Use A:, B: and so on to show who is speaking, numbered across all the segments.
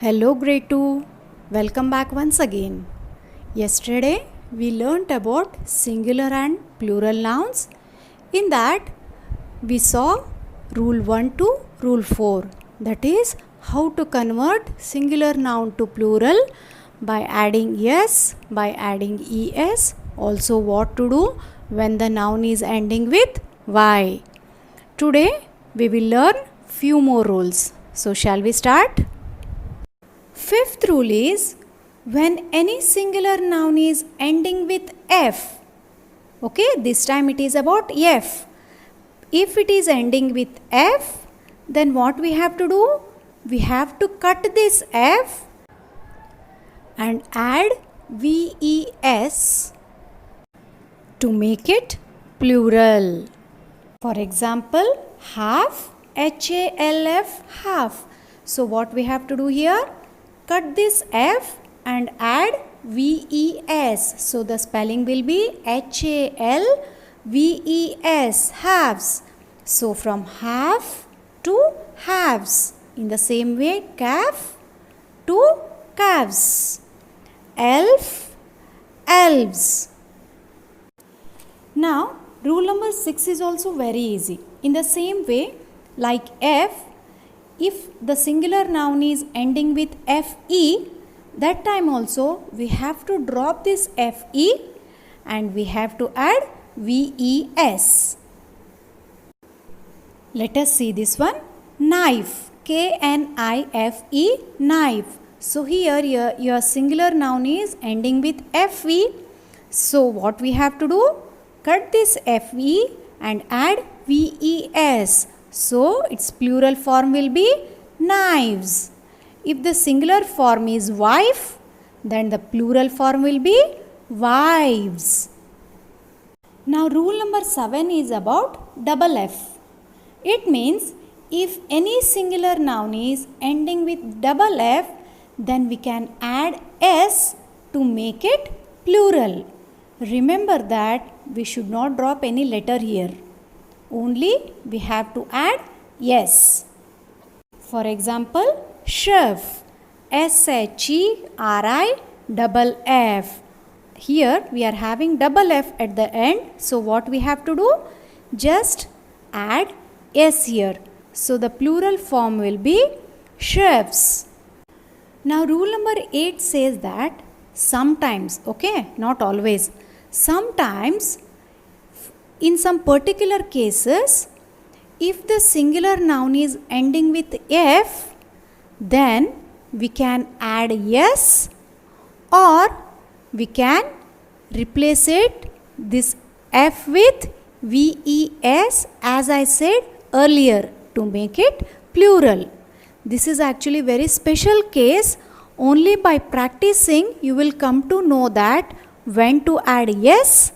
A: Hello grade 2, welcome back once again. Yesterday we learnt about singular and plural nouns. In that we saw rule 1 to rule 4, that is how to convert singular noun to plural by adding s, by adding es, also what to do when the noun is ending with y. Today we will learn few more rules. So shall we start? Fifth rule is when any singular noun is ending with f. Okay, this time it is about f. If it is ending with f, then what we have to do? We have to cut this f and add ves to make it plural. For example, half, half, half. So what we have to do here? Cut this f and add ves. So the spelling will be halves, halves. So from half to halves. In the same way, calf to calves. Elf, elves. Now, rule number 6 is also very easy. In the same way, like f, if the singular noun is ending with fe, that time also we have to drop this fe and we have to add ves. Let us see this one. Knife, K-N-I-F-E, knife. So here your singular noun is ending with fe. So what we have to do? Cut this fe and add ves. So its plural form will be knives. If the singular form is wife, then the plural form will be wives. Now rule number 7 is about double f. It means if any singular noun is ending with double f, then we can add s to make it plural. Remember that we should not drop any letter here. Only we have to add yes. For example, chef, S-H-E-R-I-F-F. Here we are having double F at the end. So what we have to do? Just add S here. So the plural form will be chefs. Now rule number 8 says that sometimes, okay, not always, sometimes in some particular cases, if the singular noun is ending with f, then we can add yes or we can replace this f with ves as I said earlier to make it plural. This is actually very special case. Only by practicing you will come to know that when to add yes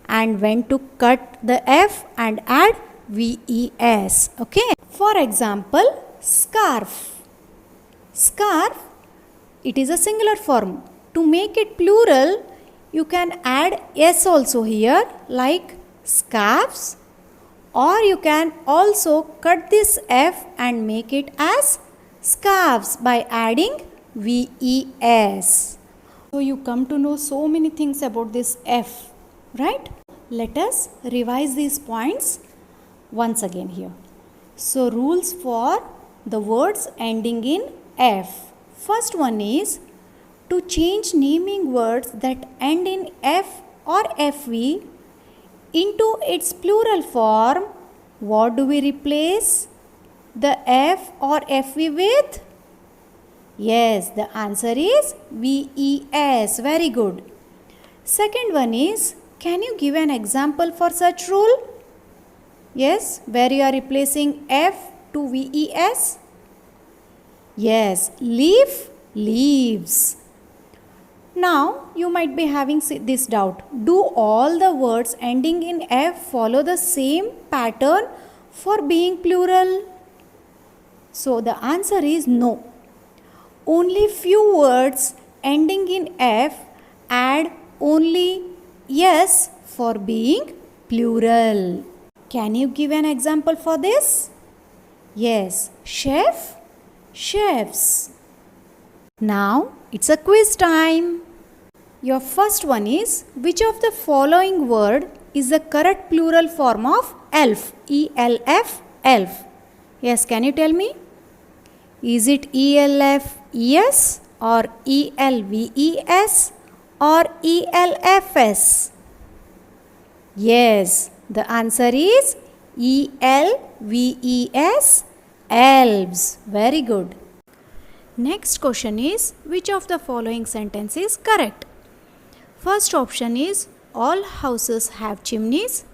A: and when to cut the f and add ves. Okay. For example, scarf. Scarf, it is a singular form. To make it plural, you can add s also here like scarves, or you can also cut this f and make it as scarves by adding ves. So you come to know so many things about this f, right? Let us revise these points once again here. So rules for the words ending in f. First one is to change naming words that end in f or fv into its plural form. What do we replace the f or fv with? Yes, the answer is ves. Very good. Second one is, can you give an example for such rule? Yes, where you are replacing f to ves? Yes, leaf, leaves. Now, you might be having this doubt. Do all the words ending in f follow the same pattern for being plural? So, the answer is no. Only few words ending in f add only yes for being plural. Can you give an example for this? Yes, chef, chefs. Now it's a quiz time. Your first one is, which of the following word is the correct plural form of elf? E-L-F, elf. Yes, can you tell me? Is it E-L-F-E-S or E-L-V-E-S or E-L-F-S? Yes, the answer is E-L-V-E-S, elves. Very good. Next question is, which of the following sentence is correct? First option is, all houses have chimneys.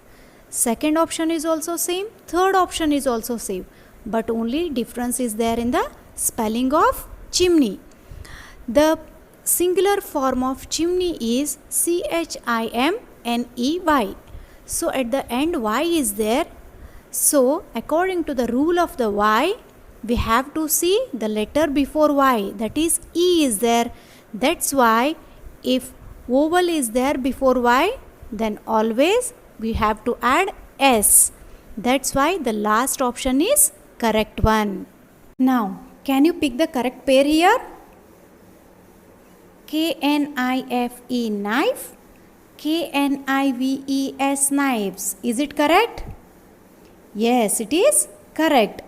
A: Second option is also same. Third option is also same. But only difference is there in the spelling of chimney. The singular form of chimney is C-H-I-M-N-E-Y. So at the end Y is there. So according to the rule of the Y, we have to see the letter before Y, that is E is there. That's why if vowel is there before Y, then always we have to add S. That's why the last option is correct one. Now, can you pick the correct pair here? K-N-I-F-E, knife. K-N-I-V-E-S, knives. Is it correct? Yes, it is correct.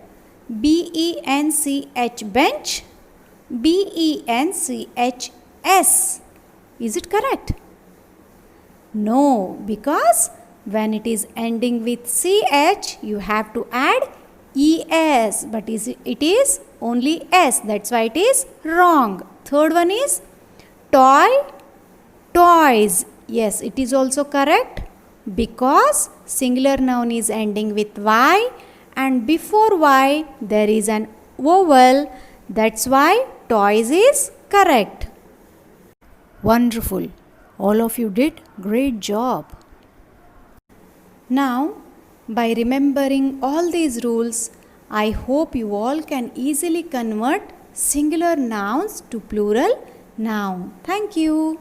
A: B-E-N-C-H, bench. B-E-N-C-H-S. Is it correct? No, because when it is ending with CH, you have to add ES, but it is only S. That's why it is wrong. Third one is toy, toys. Yes, it is also correct because singular noun is ending with Y and before Y there is an vowel. That's why toys is correct. Wonderful. All of you did great job. Now, by remembering all these rules, I hope you all can easily convert singular nouns to plural noun. Thank you.